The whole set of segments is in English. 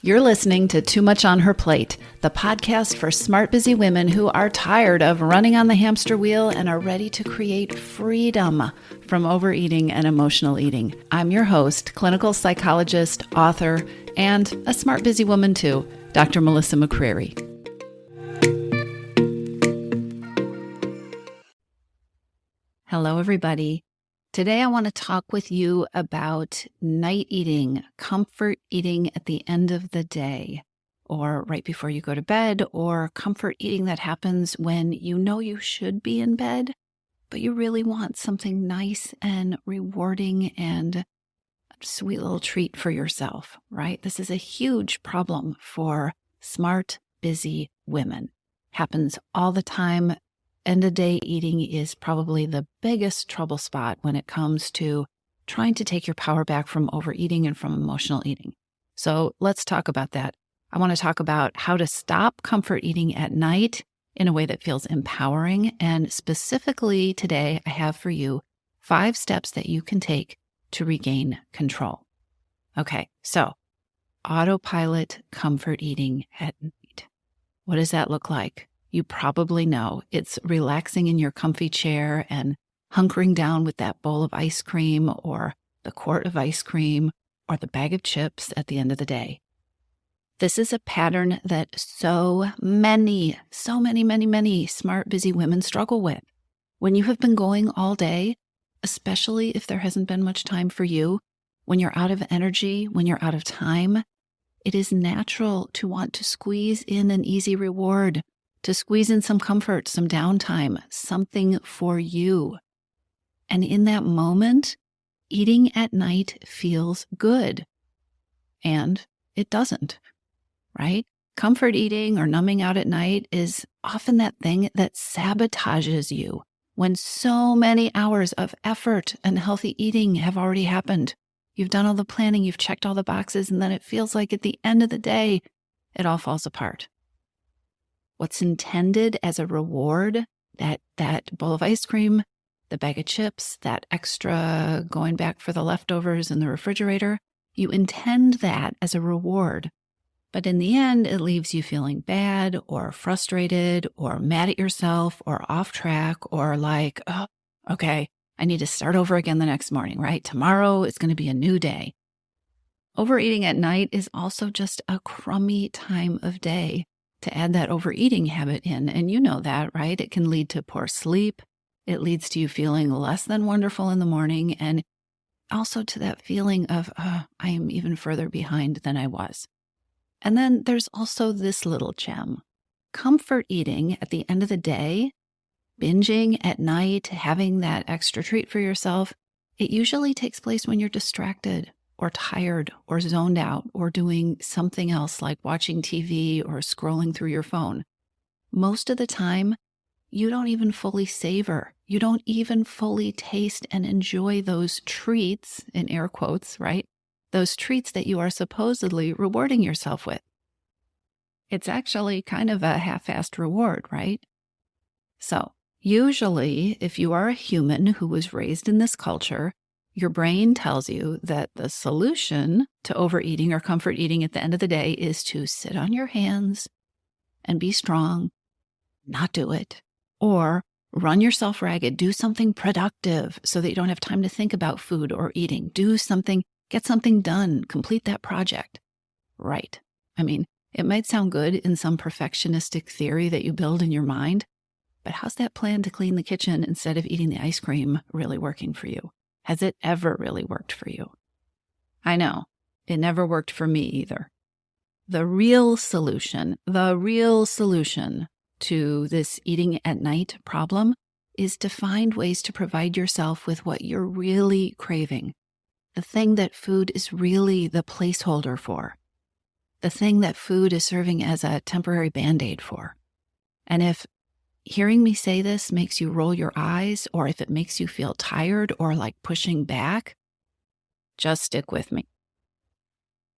You're listening to Too Much on Her Plate, the podcast for smart, busy women who are tired of running on the hamster wheel and are ready to create freedom from overeating and emotional eating. I'm your host, clinical psychologist, author, and a smart, busy woman too, Dr. Melissa McCreary. Hello, everybody. Today, I want to talk with you about night eating, comfort eating at the end of the day, or right before you go to bed, or comfort eating that happens when you know you should be in bed, but you really want something nice and rewarding and a sweet little treat for yourself, right? This is a huge problem for smart, busy women. Happens all the time. End-of-day eating is probably the biggest trouble spot when it comes to trying to take your power back from overeating and from emotional eating. So let's talk about that. I want to talk about how to stop comfort eating at night in a way that feels empowering. And specifically today, I have for you 5 steps that you can take to regain control. Okay, so autopilot comfort eating at night. What does that look like? You probably know it's relaxing in your comfy chair and hunkering down with that bowl of ice cream or the quart of ice cream or the bag of chips at the end of the day. This is a pattern that so many smart, busy women struggle with. When you have been going all day, especially if there hasn't been much time for you, when you're out of energy, when you're out of time, it is natural to want to squeeze in an easy reward, to squeeze in some comfort, some downtime, something for you. And in that moment, eating at night feels good. And it doesn't, right? Comfort eating or numbing out at night is often that thing that sabotages you when so many hours of effort and healthy eating have already happened. You've done all the planning, you've checked all the boxes, and then it feels like at the end of the day, it all falls apart. What's intended as a reward, that bowl of ice cream, the bag of chips, that extra going back for the leftovers in the refrigerator, you intend that as a reward. But in the end, it leaves you feeling bad or frustrated or mad at yourself or off track or like, oh, okay, I need to start over again the next morning, right? Tomorrow is going to be a new day. Overeating at night is also just a crummy time of day to add that overeating habit in. And you know that, right? It can lead to poor sleep. It leads to you feeling less than wonderful in the morning. And also to that feeling of, I am even further behind than I was. And then there's also this little gem. Comfort eating at the end of the day, binging at night, having that extra treat for yourself, it usually takes place when you're distracted or tired or zoned out or doing something else like watching TV or scrolling through your phone. Most of the time, you don't even fully savor. You don't even fully taste and enjoy those treats, in air quotes, right? Those treats that you are supposedly rewarding yourself with. It's actually kind of a half-assed reward, right? So, usually, if you are a human who was raised in this culture, your brain tells you that the solution to overeating or comfort eating at the end of the day is to sit on your hands and be strong, not do it, or run yourself ragged, do something productive so that you don't have time to think about food or eating. Do something, get something done, complete that project. Right. I mean, it might sound good in some perfectionistic theory that you build in your mind, but how's that plan to clean the kitchen instead of eating the ice cream really working for you? Has it ever really worked for you? I know, it never worked for me either. The real solution to this eating at night problem is to find ways to provide yourself with what you're really craving, the thing that food is really the placeholder for, the thing that food is serving as a temporary Band-Aid for. And if hearing me say this makes you roll your eyes, or if it makes you feel tired or like pushing back, just stick with me.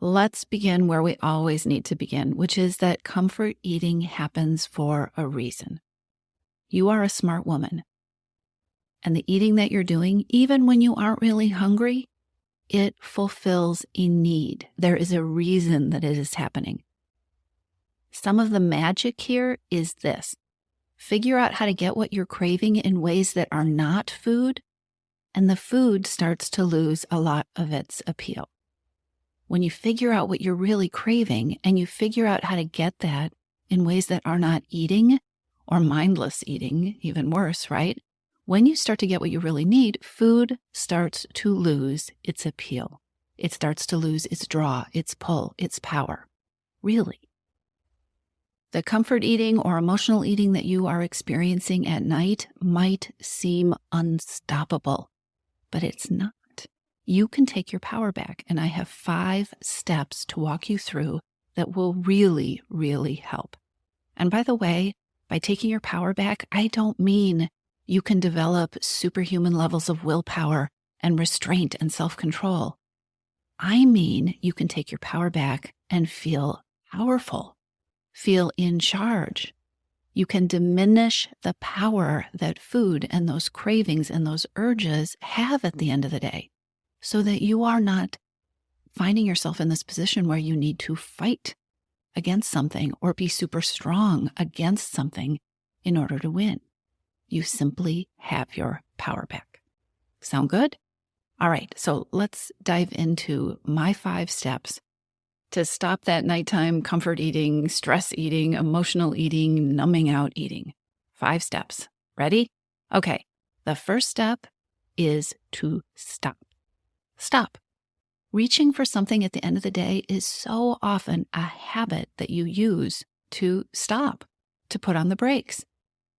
Let's begin where we always need to begin, which is that comfort eating happens for a reason. You are a smart woman. And the eating that you're doing, even when you aren't really hungry, It fulfills a need. There is a reason that it is happening. Some of the magic here is this. Figure out how to get what you're craving in ways that are not food, and the food starts to lose a lot of its appeal. When you figure out what you're really craving and you figure out how to get that in ways that are not eating or mindless eating, even worse, right? When you start to get what you really need, food starts to lose its appeal. It starts to lose its draw, its pull, its power. Really. The comfort eating or emotional eating that you are experiencing at night might seem unstoppable, but it's not. You can take your power back, and I have 5 steps to walk you through that will really, really help. And by the way, by taking your power back, I don't mean you can develop superhuman levels of willpower and restraint and self-control. I mean you can take your power back and feel powerful, feel in charge. You can diminish the power that food and those cravings and those urges have at the end of the day, so that you are not finding yourself in this position where you need to fight against something or be super strong against something in order to win. You simply have your power back. Sound good? All right, so let's dive into my 5 steps to stop that nighttime comfort eating, stress eating, emotional eating, numbing out eating. 5 steps. Ready? Okay, the first step is to stop. Stop. Reaching for something at the end of the day is so often a habit that you use to stop, to put on the brakes.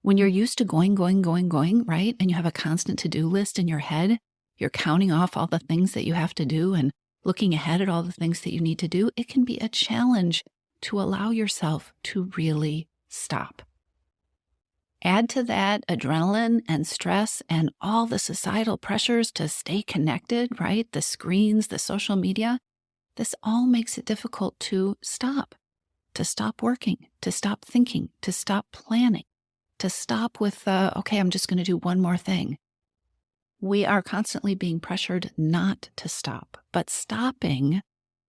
When you're used to going, right? And you have a constant to-do list in your head, you're counting off all the things that you have to do and looking ahead at all the things that you need to do, it can be a challenge to allow yourself to really stop. Add to that adrenaline and stress and all the societal pressures to stay connected, right? The screens, the social media. This all makes it difficult to stop working, to stop thinking, to stop planning, to stop with, okay, I'm just going to do one more thing. We are constantly being pressured not to stop, but stopping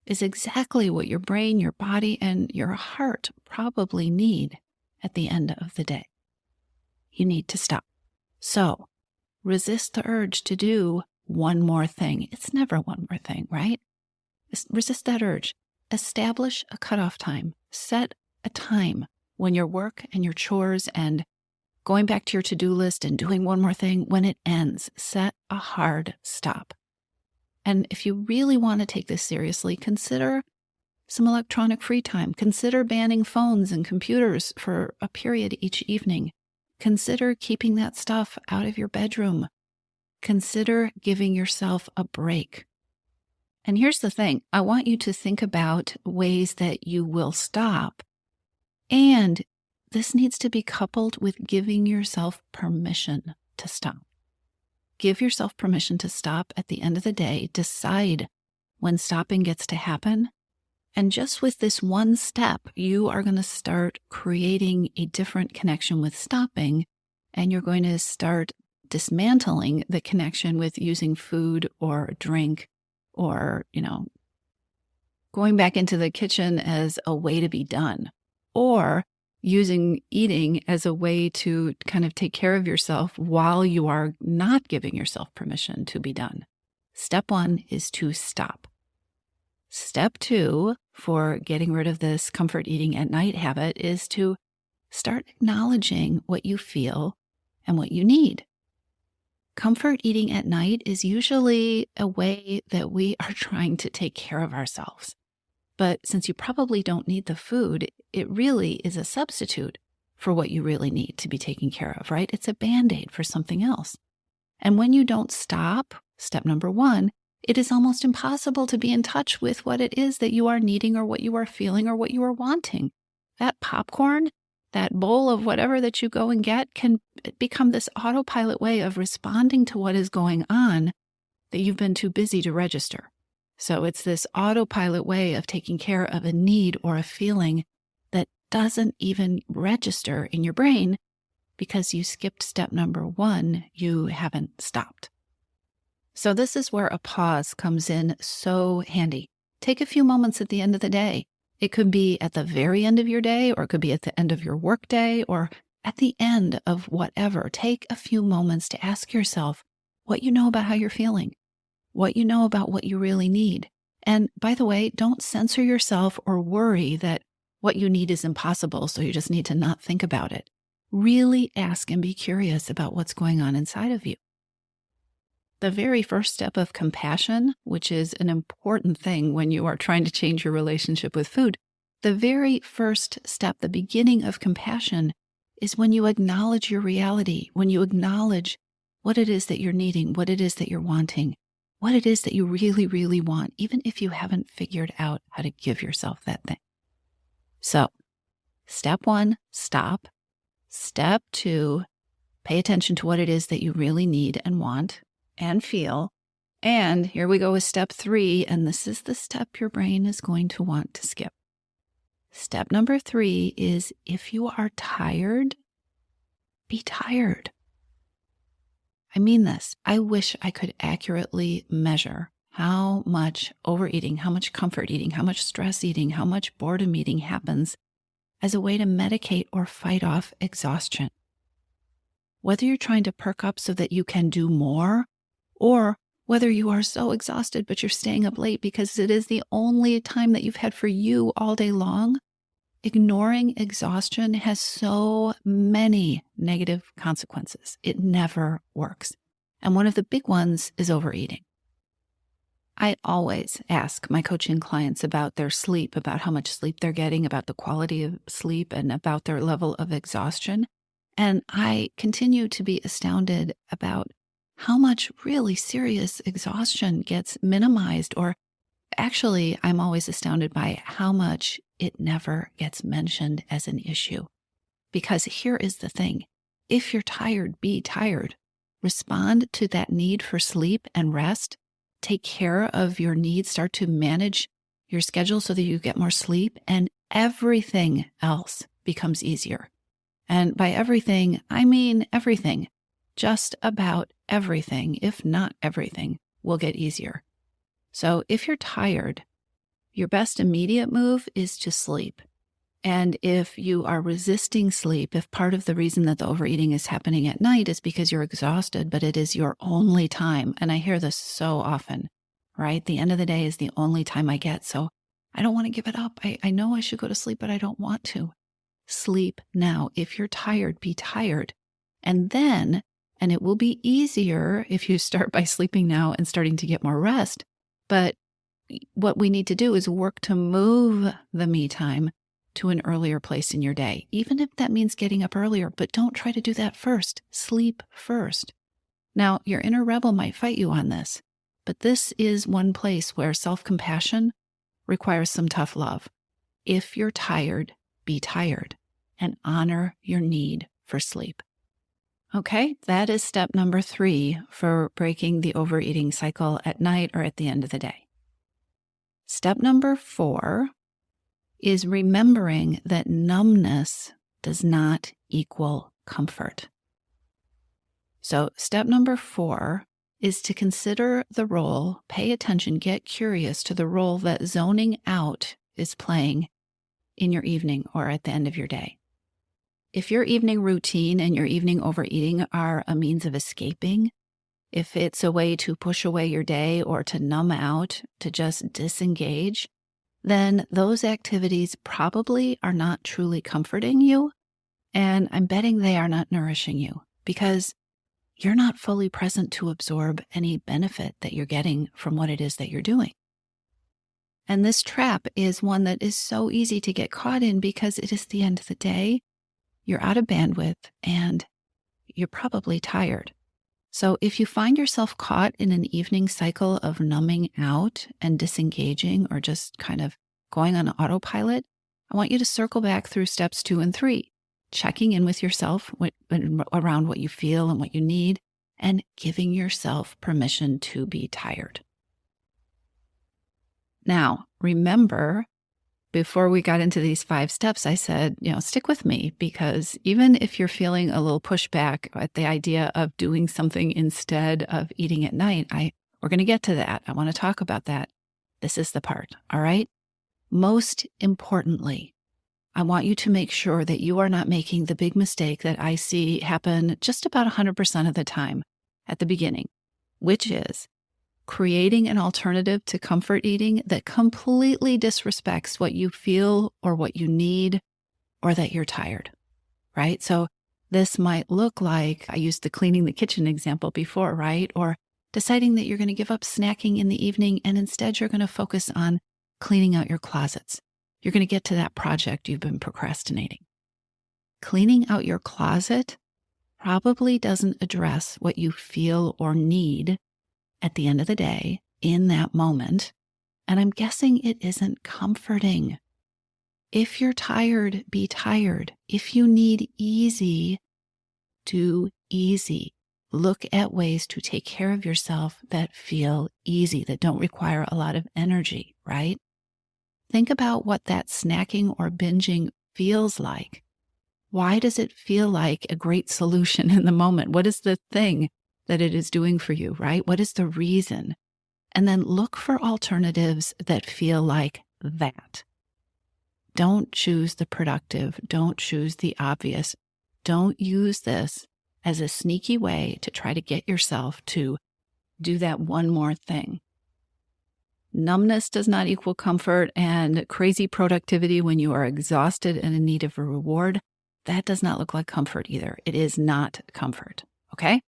is exactly what your brain, your body, and your heart probably need at the end of the day. You need to stop. So resist the urge to do one more thing. It's never one more thing, right? Resist that urge. Establish a cutoff time. Set a time when your work and your chores and going back to your to-do list and doing one more thing, when it ends, set a hard stop. And if you really want to take this seriously, consider some electronic free time. Consider banning phones and computers for a period each evening. Consider keeping that stuff out of your bedroom. Consider giving yourself a break. And here's the thing. I want you to think about ways that you will stop. And this needs to be coupled with giving yourself permission to stop. Give yourself permission to stop at the end of the day. Decide when stopping gets to happen. And just with this one step, you are going to start creating a different connection with stopping, and you're going to start dismantling the connection with using food or drink or, going back into the kitchen as a way to be done, or using eating as a way to kind of take care of yourself while you are not giving yourself permission to be done. Step 1 is to stop. Step 2 for getting rid of this comfort eating at night habit is to start acknowledging what you feel and what you need. Comfort eating at night is usually a way that we are trying to take care of ourselves. But since you probably don't need the food, it really is a substitute for what you really need to be taken care of, right? It's a Band-Aid for something else. And when you don't stop, step number 1, it is almost impossible to be in touch with what it is that you are needing or what you are feeling or what you are wanting. That popcorn, that bowl of whatever that you go and get can become this autopilot way of responding to what is going on that you've been too busy to register. So it's this autopilot way of taking care of a need or a feeling that doesn't even register in your brain because you skipped step number 1, you haven't stopped. So this is where a pause comes in so handy. Take a few moments at the end of the day. It could be at the very end of your day, or it could be at the end of your work day, or at the end of whatever. Take a few moments to ask yourself what you know about how you're feeling, what you know about what you really need. And by the way, don't censor yourself or worry that what you need is impossible, so you just need to not think about it. Really ask and be curious about what's going on inside of you. The very first step of compassion, which is an important thing when you are trying to change your relationship with food, the very first step, the beginning of compassion, is when you acknowledge your reality, when you acknowledge what it is that you're needing, what it is that you're wanting, what it is that you really, really want, even if you haven't figured out how to give yourself that thing. So, step 1, stop. Step 2, pay attention to what it is that you really need and want and feel. And here we go with step 3, and this is the step your brain is going to want to skip. Step number 3 is, if you are tired, be tired. I mean this. I wish I could accurately measure how much overeating, how much comfort eating, how much stress eating, how much boredom eating happens as a way to medicate or fight off exhaustion. Whether you're trying to perk up so that you can do more, or whether you are so exhausted but you're staying up late because it is the only time that you've had for you all day long, ignoring exhaustion has so many negative consequences. It never works. And one of the big ones is overeating. I always ask my coaching clients about their sleep, about how much sleep they're getting, about the quality of sleep, and about their level of exhaustion. And I continue to be astounded about how much really serious exhaustion gets minimized, or actually, I'm always astounded by how much it never gets mentioned as an issue. Because here is the thing. If you're tired, be tired. Respond to that need for sleep and rest. Take care of your needs. Start to manage your schedule so that you get more sleep, and everything else becomes easier. And by everything, I mean everything. Just about everything, if not everything, will get easier. So if you're tired, your best immediate move is to sleep. And if you are resisting sleep, if part of the reason that the overeating is happening at night is because you're exhausted, but it is your only time, and I hear this so often, right? The end of the day is the only time I get, so I don't want to give it up. I know I should go to sleep, but I don't want to. Sleep now. If you're tired, be tired. And then, and it will be easier if you start by sleeping now and starting to get more rest, but what we need to do is work to move the me time to an earlier place in your day, even if that means getting up earlier, but don't try to do that first. Sleep first. Now, your inner rebel might fight you on this, but this is one place where self-compassion requires some tough love. If you're tired, be tired and honor your need for sleep. Okay, that is step number 3 for breaking the overeating cycle at night or at the end of the day. Step number 4 is remembering that numbness does not equal comfort. So step number 4 is to consider the role, pay attention, get curious to the role that zoning out is playing in your evening or at the end of your day. If your evening routine and your evening overeating are a means of escaping, if it's a way to push away your day or to numb out, to just disengage, then those activities probably are not truly comforting you, and I'm betting they are not nourishing you because you're not fully present to absorb any benefit that you're getting from what it is that you're doing. And this trap is one that is so easy to get caught in because it is the end of the day, you're out of bandwidth, and you're probably tired. So if you find yourself caught in an evening cycle of numbing out and disengaging or just kind of going on autopilot, I want you to circle back through steps 2 and 3, checking in with yourself around what you feel and what you need, and giving yourself permission to be tired. Now, remember, before we got into these 5 steps, I said, stick with me, because even if you're feeling a little pushback at the idea of doing something instead of eating at night, I We're going to get to that. I want to talk about that. This is the part, all right? Most importantly, I want you to make sure that you are not making the big mistake that I see happen just about 100% of the time at the beginning, which is creating an alternative to comfort eating that completely disrespects what you feel or what you need or that you're tired, right? So this might look like, I used the cleaning the kitchen example before, right? Or deciding that you're going to give up snacking in the evening and instead you're going to focus on cleaning out your closets. You're going to get to that project you've been procrastinating. Cleaning out your closet probably doesn't address what you feel or need at the end of the day in that moment. And I'm guessing it isn't comforting. If you're tired, be tired. If you need easy, do easy. Look at ways to take care of yourself that feel easy, that don't require a lot of energy, right? Think about what that snacking or binging feels like. Why does it feel like a great solution in the moment? What is the thing that it is doing for you, right? What is the reason? And then look for alternatives that feel like that. Don't choose the productive. Don't choose the obvious. Don't use this as a sneaky way to try to get yourself to do that one more thing. Numbness does not equal comfort, and crazy productivity when you are exhausted and in need of a reward, that does not look like comfort either. It is not comfort, okay?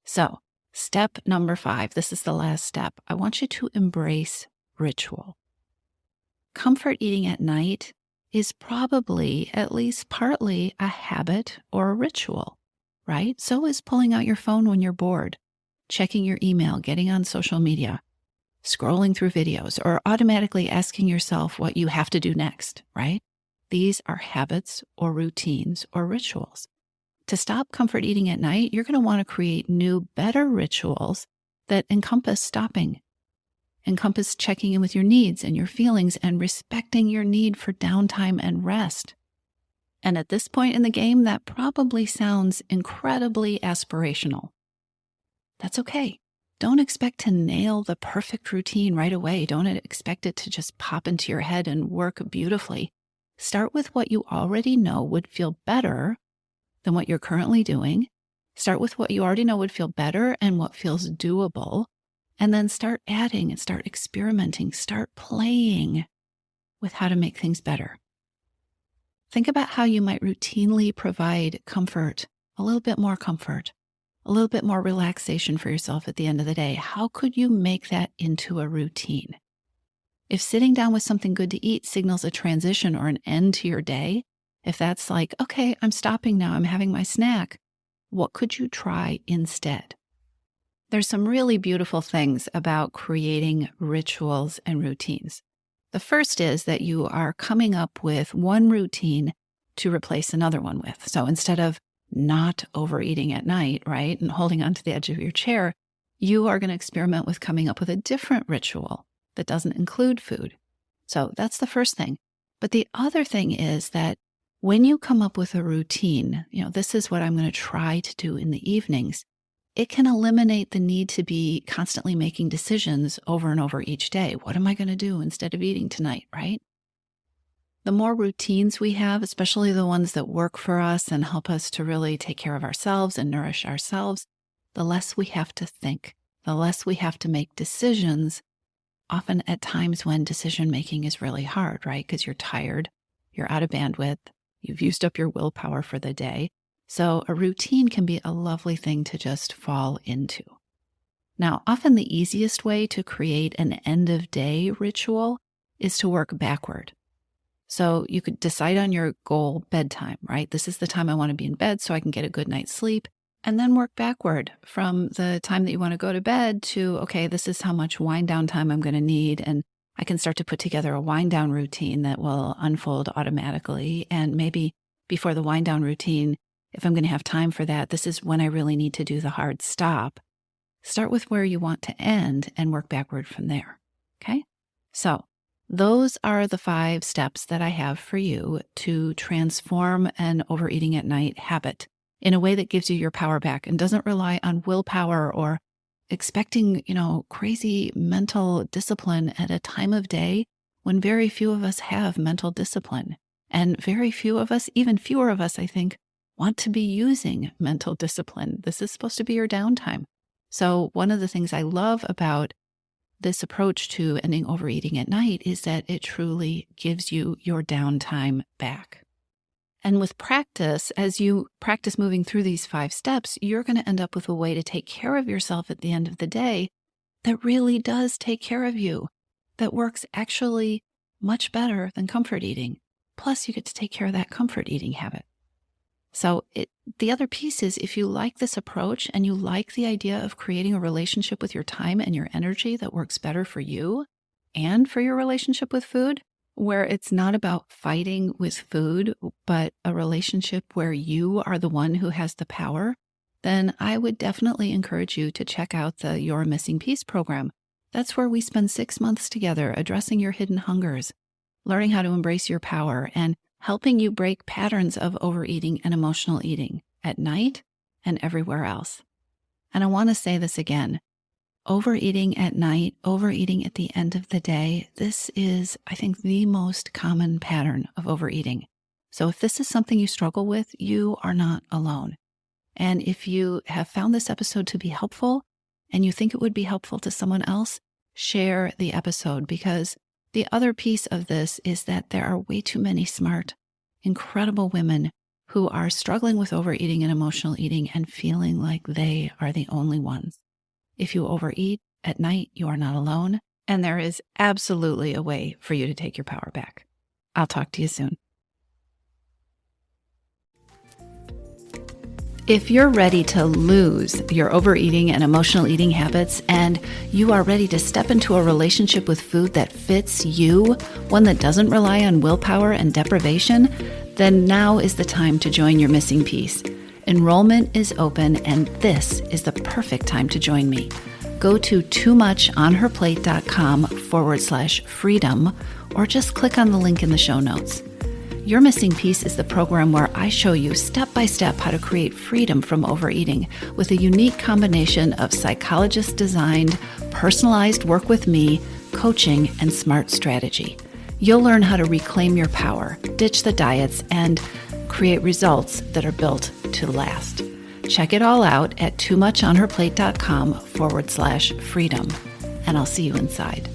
So, step number 5, this is the last step. I want you to embrace ritual. Comfort eating at night is probably, at least partly, a habit or a ritual, right? So is pulling out your phone when you're bored, checking your email, getting on social media, scrolling through videos, or automatically asking yourself what you have to do next, right? These are habits or routines or rituals. To stop comfort eating at night, you're going to want to create new, better rituals that encompass stopping, encompass checking in with your needs and your feelings and respecting your need for downtime and rest. And at this point in the game, that probably sounds incredibly aspirational. That's okay. Don't expect to nail the perfect routine right away. Don't expect it to just pop into your head and work beautifully. Start with what you already know would feel better than what you're currently doing. Start with what you already know would feel better and what feels doable. And then start adding and start experimenting. Start playing with how to make things better. Think about how you might routinely provide comfort, a little bit more comfort, a little bit more relaxation for yourself at the end of the day. How could you make that into a routine? If sitting down with something good to eat signals a transition or an end to your day, if that's like, okay, I'm stopping now, I'm having my snack, what could you try instead? There's some really beautiful things about creating rituals and routines. The first is that you are coming up with one routine to replace another one with. So instead of not overeating at night, right, and holding onto the edge of your chair, you are going to experiment with coming up with a different ritual that doesn't include food. So that's the first thing. But the other thing is that when you come up with a routine, this is what I'm going to try to do in the evenings, it can eliminate the need to be constantly making decisions over and over each day. What am I going to do instead of eating tonight, right? The more routines we have, especially the ones that work for us and help us to really take care of ourselves and nourish ourselves, the less we have to think, the less we have to make decisions, often at times when decision making is really hard, right? Because you're tired, you're out of bandwidth, you've used up your willpower for the day. So a routine can be a lovely thing to just fall into. Now, often the easiest way to create an end of day ritual is to work backward. So you could decide on your goal bedtime, right? This is the time I want to be in bed so I can get a good night's sleep, and then work backward from the time that you want to go to bed to, okay, this is how much wind down time I'm going to need. And I can start to put together a wind down routine that will unfold automatically. And maybe before the wind down routine, if I'm going to have time for that, this is when I really need to do the hard stop. Start with where you want to end and work backward from there. Okay? So those are the 5 steps that I have for you to transform an overeating at night habit in a way that gives you your power back and doesn't rely on willpower or expecting, crazy mental discipline at a time of day when very few of us have mental discipline. And very few of us, even fewer of us, I think, want to be using mental discipline. This is supposed to be your downtime. So one of the things I love about this approach to ending overeating at night is that it truly gives you your downtime back. And with practice, as you practice moving through these 5 steps, you're going to end up with a way to take care of yourself at the end of the day that really does take care of you, that works actually much better than comfort eating. Plus, you get to take care of that comfort eating habit. So the other piece is, if you like this approach and you like the idea of creating a relationship with your time and your energy that works better for you and for your relationship with food, where it's not about fighting with food, but a relationship where you are the one who has the power, then I would definitely encourage you to check out the Your Missing Piece program. That's where we spend 6 months together addressing your hidden hungers, learning how to embrace your power, and helping you break patterns of overeating and emotional eating at night and everywhere else. And I want to say this again. Overeating at night, overeating at the end of the day, this is, I think, the most common pattern of overeating. So if this is something you struggle with, you are not alone. And if you have found this episode to be helpful and you think it would be helpful to someone else, share the episode, because the other piece of this is that there are way too many smart, incredible women who are struggling with overeating and emotional eating and feeling like they are the only ones. If you overeat at night, you are not alone, and there is absolutely a way for you to take your power back. I'll talk to you soon. If you're ready to lose your overeating and emotional eating habits, and you are ready to step into a relationship with food that fits you, one that doesn't rely on willpower and deprivation, then now is the time to join Your Missing Piece. Enrollment is open, and this is the perfect time to join me. Go to toomuchonherplate.com/freedom, or just click on the link in the show notes. Your Missing Piece is the program where I show you step-by-step how to create freedom from overeating with a unique combination of psychologist-designed, personalized work with me, coaching, and smart strategy. You'll learn how to reclaim your power, ditch the diets, and create results that are built to last. Check it all out at toomuchonherplate.com/freedom, and I'll see you inside.